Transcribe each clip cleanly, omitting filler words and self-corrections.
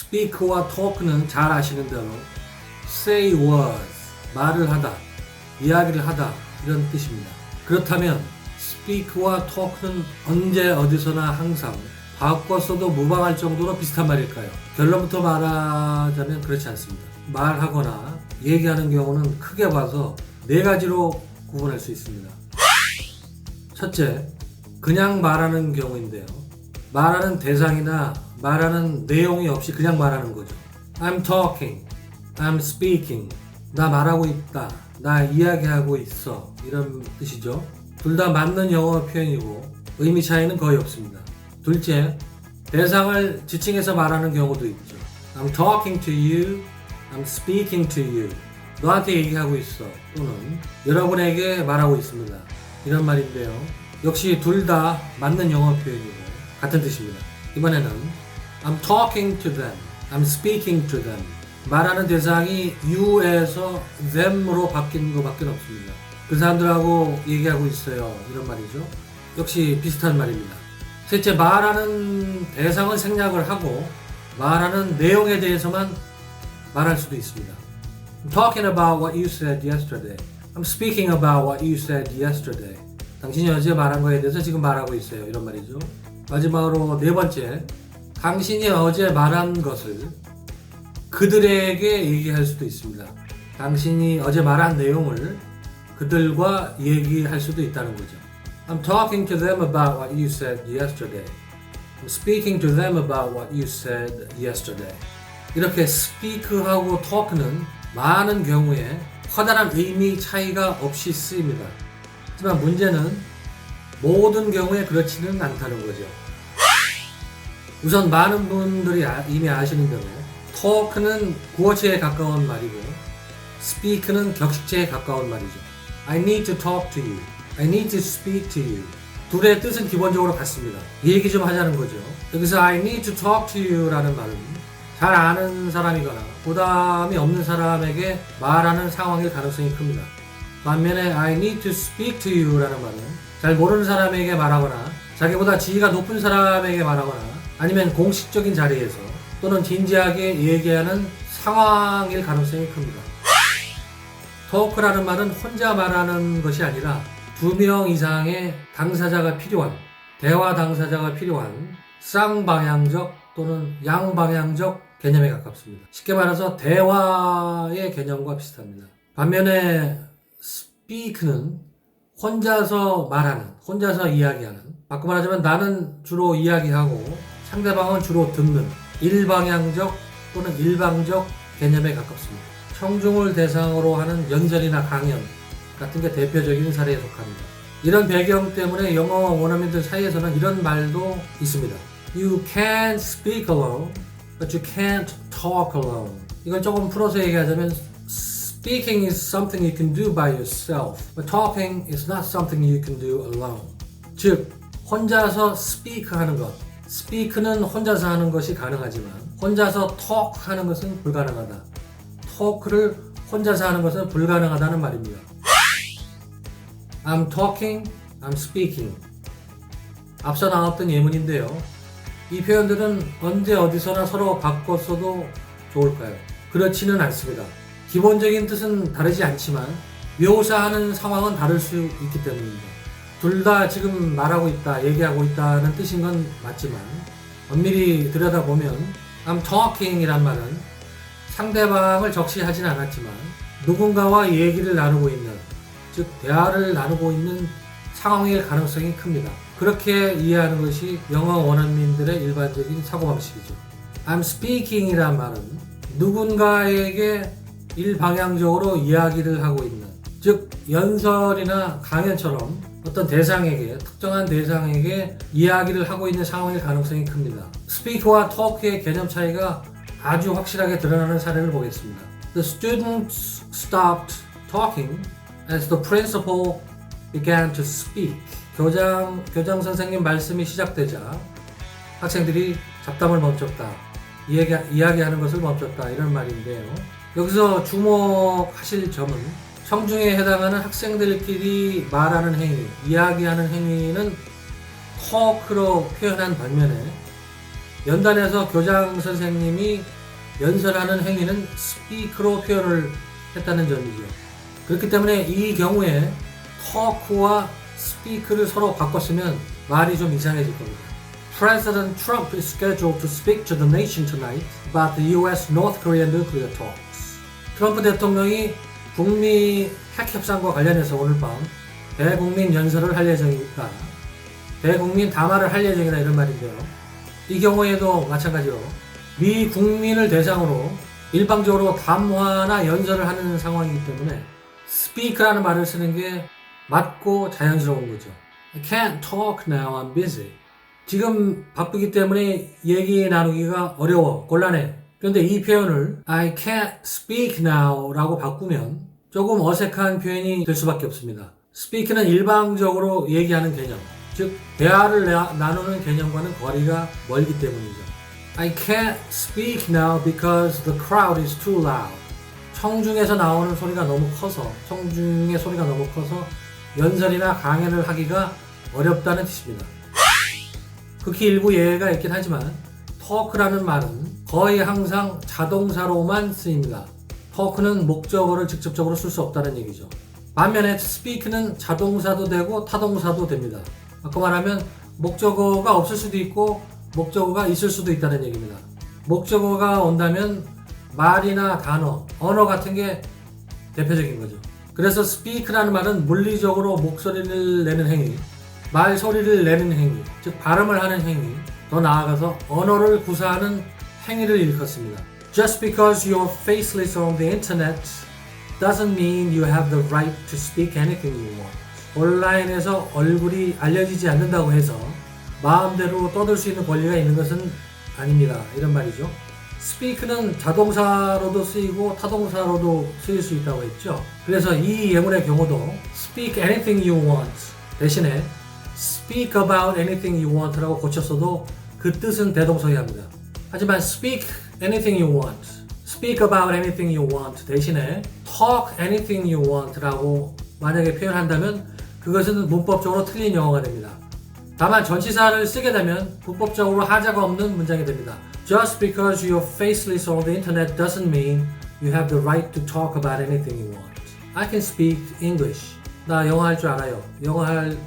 speak와 talk는 잘 아시는 대로 say words, 말을 하다, 이야기를 하다 이런 뜻입니다. 그렇다면 speak와 talk는 언제 어디서나 항상 바꿨어도 무방할 정도로 비슷한 말일까요? 결론부터 말하자면 그렇지 않습니다. 말하거나 얘기하는 경우는 크게 봐서 네 가지로 구분할 수 있습니다. 첫째, 그냥 말하는 경우인데요. 말하는 대상이나 말하는 내용이 없이 그냥 말하는 거죠. I'm talking, I'm speaking, 나 말하고 있다, 나 이야기하고 있어 이런 뜻이죠. 둘 다 맞는 영어 표현이고 의미 차이는 거의 없습니다. 둘째, 대상을 지칭해서 말하는 경우도 있죠. I'm talking to you, I'm speaking to you. 너한테 얘기하고 있어 또는 여러분에게 말하고 있습니다. 이런 말인데요. 역시 둘 다 맞는 영어 표현이고 같은 뜻입니다. 이번에는 I'm talking to them, I'm speaking to them. 말하는 대상이 you에서 them으로 바뀐 것밖에 없습니다. 그 사람들하고 얘기하고 있어요. 이런 말이죠. 역시 비슷한 말입니다. 셋째, 말하는 대상을 생략을 하고 말하는 내용에 대해서만 말할 수도 있습니다. I'm talking about what you said yesterday. I'm speaking about what you said yesterday. 당신이 어제 말한 거에 대해서 지금 말하고 있어요. 이런 말이죠. 마지막으로 네 번째, 당신이 어제 말한 것을 그들에게 얘기할 수도 있습니다. 당신이 어제 말한 내용을 그들과 얘기할 수도 있다는 거죠. I'm talking to them about what you said yesterday. I'm speaking to them about what you said yesterday. 이렇게 speak하고 talk는 많은 경우에 커다란 의미 차이가 없이 쓰입니다. 하지만 문제는 모든 경우에 그렇지는 않다는 거죠. 우선 많은 분들이 이미 아시는 대로 talk는 구어체에 가까운 말이고 speak는 격식체에 가까운 말이죠. I need to talk to you. I need to speak to you. 둘의 뜻은 기본적으로 같습니다. 이 얘기 좀 하자는 거죠. 여기서 I need to talk to you 라는 말은 잘 아는 사람이거나 부담이 없는 사람에게 말하는 상황일 가능성이 큽니다. 반면에 I need to speak to you 라는 말은 잘 모르는 사람에게 말하거나 자기보다 지위가 높은 사람에게 말하거나 아니면 공식적인 자리에서 또는 진지하게 얘기하는 상황일 가능성이 큽니다. talk라는 말은 혼자 말하는 것이 아니라 2명 이상의 당사자가 필요한, 대화 당사자가 필요한 쌍방향적 또는 양방향적 개념에 가깝습니다. 쉽게 말해서 대화의 개념과 비슷합니다. 반면에 speak는 혼자서 말하는, 혼자서 이야기하는, 바꿔 말하자면 나는 주로 이야기하고 상대방은 주로 듣는 일방향적 또는 일방적 개념에 가깝습니다. 청중을 대상으로 하는 연설이나 강연 같은 게 대표적인 사례에 속합니다. 이런 배경 때문에 영어 원어민들 사이에서는 이런 말도 있습니다. You can speak alone, but you can't talk alone. 이걸 조금 풀어서 얘기하자면 Speaking is something you can do by yourself, but talking is not something you can do alone. 즉, 혼자서 speak 하는 것, speak는 혼자서 하는 것이 가능하지만 혼자서 talk 하는 것은 불가능하다. talk를 혼자서 하는 것은 불가능하다는 말입니다. I'm talking, I'm speaking. 앞서 나왔던 예문인데요. 이 표현들은 언제 어디서나 서로 바꿨어도 좋을까요? 그렇지는 않습니다. 기본적인 뜻은 다르지 않지만 묘사하는 상황은 다를 수 있기 때문입니다. 둘 다 지금 말하고 있다, 얘기하고 있다는 뜻인 건 맞지만 엄밀히 들여다보면 I'm talking 이란 말은 상대방을 적시하진 않았지만 누군가와 얘기를 나누고 있는, 즉 대화를 나누고 있는 상황일 가능성이 큽니다. 그렇게 이해하는 것이 영어 원어민들의 일반적인 사고방식이죠. I'm speaking 이란 말은 누군가에게 일방향적으로 이야기를 하고 있는, 즉 연설이나 강연처럼 어떤 대상에게, 특정한 대상에게 이야기를 하고 있는 상황일 가능성이 큽니다. speak와 talk의 개념 차이가 아주 확실하게 드러나는 사례를 보겠습니다. The students stopped talking as the principal began to speak. 교장 선생님 말씀이 시작되자 학생들이 잡담을 멈췄다. 이야기하는 것을 멈췄다. 이런 말인데요. 여기서 주목하실 점은 청중에 해당하는 학생들끼리 말하는 행위, 이야기하는 행위는 talk로 표현한 반면에 연단에서 교장 선생님이 연설하는 행위는 speak로 표현을 했다는 점이죠. 그렇기 때문에 이 경우에 talk와 speak를 서로 바꿨으면 말이 좀 이상해질 겁니다. President Trump is scheduled to speak to the nation tonight about the U.S. North Korea nuclear talks. 트럼프 대통령이 북미 핵 협상과 관련해서 오늘 밤 대국민 연설을 할 예정이니까 대국민 담화를 할 예정이다 이런 말인데요. 이 경우에도 마찬가지로 미 국민을 대상으로 일방적으로 담화나 연설을 하는 상황이기 때문에 speak라는 말을 쓰는 게 맞고 자연스러운 거죠. I can't talk now, I'm busy. 지금 바쁘기 때문에 얘기 나누기가 어려워, 곤란해. 그런데 이 표현을 I can't speak now 라고 바꾸면 조금 어색한 표현이 될 수밖에 없습니다. speak는 일방적으로 얘기하는 개념, 즉 대화를 나누는 개념과는 거리가 멀기 때문이죠. I can't speak now because the crowd is too loud. 청중에서 나오는 소리가 너무 커서, 청중의 소리가 너무 커서 연설이나 강연을 하기가 어렵다는 뜻입니다. 극히 일부 예외가 있긴 하지만 talk라는 말은 거의 항상 자동사로만 쓰입니다. talk는 목적어를 직접적으로 쓸 수 없다는 얘기죠. 반면에 speak는 자동사도 되고 타동사도 됩니다. 아까 말하면 목적어가 없을 수도 있고 목적어가 있을 수도 있다는 얘기입니다. 목적어가 온다면 말이나 단어, 언어 같은 게 대표적인 거죠. 그래서 speak라는 말은 물리적으로 목소리를 내는 행위, 말소리를 내는 행위, 즉 발음을 하는 행위, 더 나아가서 언어를 구사하는 행위를 일컫습니다. Just because you're faceless on the internet doesn't mean you have the right to speak anything you want. 온라인에서 얼굴이 알려지지 않는다고 해서 마음대로 떠들 수 있는 권리가 있는 것은 아닙니다. 이런 말이죠. speak는 자동사로도 쓰이고 타동사로도 쓰일 수 있다고 했죠. 그래서 이 예문의 경우도 speak anything you want 대신에 speak about anything you want 라고 고쳤어도 그 뜻은 대동소이합니다. 하지만 speak anything you want, speak about anything you want 대신에 talk anything you want 라고 만약에 표현한다면 그것은 문법적으로 틀린 영어가 됩니다. 다만 전치사를 쓰게 되면 문법적으로 하자가 없는 문장이 됩니다. Just because you're faceless on the internet doesn't mean you have the right to talk about anything you want. I can speak English. 나 영어 할 줄 알아요. 영어 할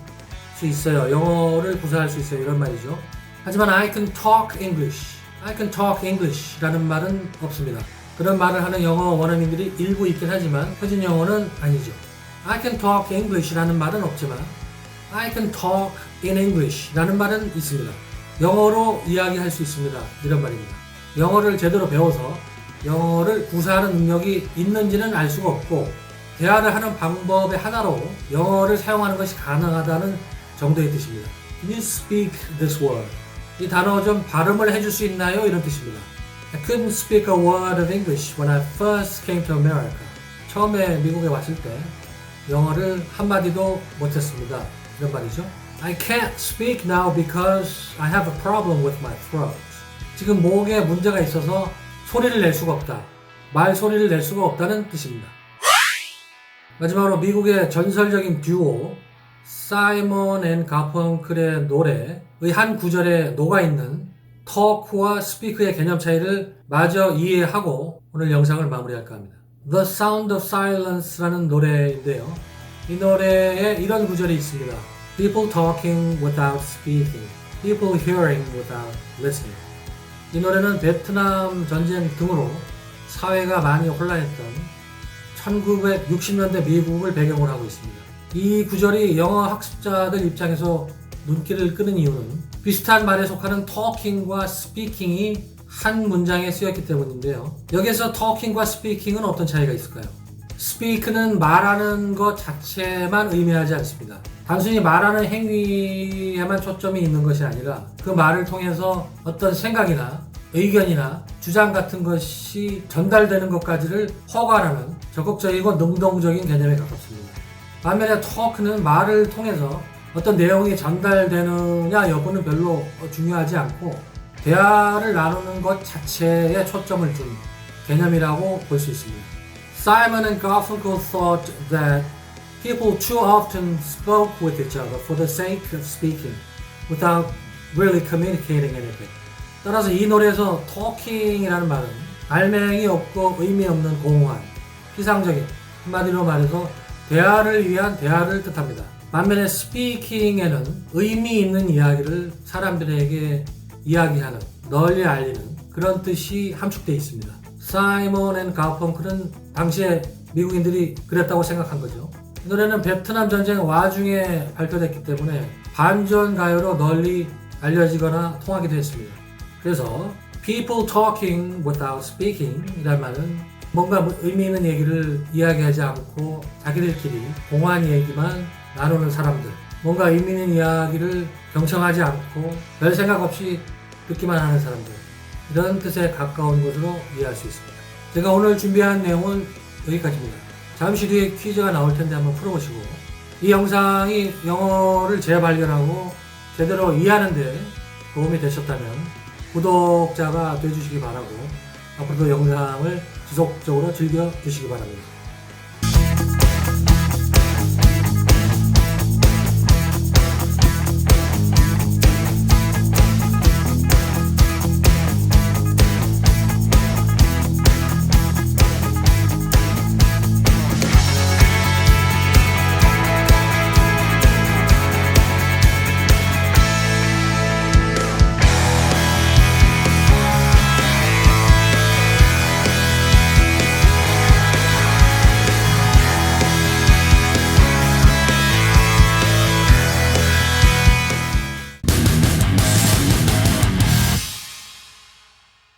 수 있어요. 영어를 구사할 수 있어요. 이런 말이죠. 하지만 I can talk English. I can talk English 라는 말은 없습니다. 그런 말을 하는 영어 원어민들이 일부 있긴 하지만 표준 영어는 아니죠. I can talk English 라는 말은 없지만 I can talk in English 라는 말은 있습니다. 영어로 이야기할 수 있습니다. 이런 말입니다. 영어를 제대로 배워서 영어를 구사하는 능력이 있는지는 알 수가 없고 대화를 하는 방법의 하나로 영어를 사용하는 것이 가능하다는 정도의 뜻입니다. Can you speak this word? 이 단어 좀 발음을 해줄 수 있나요? 이런 뜻입니다. I couldn't speak a word of English when I first came to America. 처음에 미국에 왔을 때 영어를 한마디도 못했습니다. 이런 말이죠. I can't speak now because I have a problem with my throat. 지금 목에 문제가 있어서 소리를 낼 수가 없다. 말소리를 낼 수가 없다는 뜻입니다. 마지막으로 미국의 전설적인 듀오 사이먼 앤 가펑클의 노래의 한 구절에 녹아있는 talk와 speak의 개념 차이를 마저 이해하고 오늘 영상을 마무리할까 합니다. The Sound of Silence라는 노래인데요. 이 노래에 이런 구절이 있습니다. People talking without speaking, people hearing without listening. 이 노래는 베트남 전쟁 등으로 사회가 많이 혼란했던 1960년대 미국을 배경으로 하고 있습니다. 이 구절이 영어 학습자들 입장에서 눈길을 끄는 이유는 비슷한 말에 속하는 talking과 speaking이 한 문장에 쓰였기 때문인데요. 여기서 talking과 speaking은 어떤 차이가 있을까요? speak는 말하는 것 자체만 의미하지 않습니다. 단순히 말하는 행위에만 초점이 있는 것이 아니라 그 말을 통해서 어떤 생각이나 의견이나 주장 같은 것이 전달되는 것까지를 허가하는 적극적이고 능동적인 개념에 가깝습니다. 반면에 talk는 말을 통해서 어떤 내용이 전달되느냐 여부는 별로 중요하지 않고 대화를 나누는 것 자체에 초점을 둔 개념이라고 볼 수 있습니다. Simon and Garfunkel thought that people too often spoke with each other for the sake of speaking without really communicating anything. 따라서 이 노래에서 talking이라는 말은 발명이 없고 의미 없는 공허한, 피상적인, 한마디로 말해서 대화를 위한 대화를 뜻합니다. 반면에 스피킹에는 의미 있는 이야기를 사람들에게 이야기하는, 널리 알리는 그런 뜻이 함축되어 있습니다. 사이먼 앤 가펑클은 당시에 미국인들이 그랬다고 생각한 거죠. 이 노래는 베트남 전쟁 와중에 발표됐기 때문에 반전 가요로 널리 알려지거나 통하기도 했습니다. 그래서 people talking without speaking 이란 말은 뭔가 의미 있는 얘기를 이야기하지 않고 자기들끼리 공허한 얘기만 나누는 사람들, 뭔가 의미 있는 이야기를 경청하지 않고 별 생각 없이 듣기만 하는 사람들, 이런 뜻에 가까운 것으로 이해할 수 있습니다. 제가 오늘 준비한 내용은 여기까지입니다. 잠시 뒤에 퀴즈가 나올 텐데 한번 풀어보시고, 이 영상이 영어를 재발견하고 제대로 이해하는 데 도움이 되셨다면 구독자가 되어주시기 바라고, 앞으로도 영상을 지속적으로 즐겨주시기 바랍니다.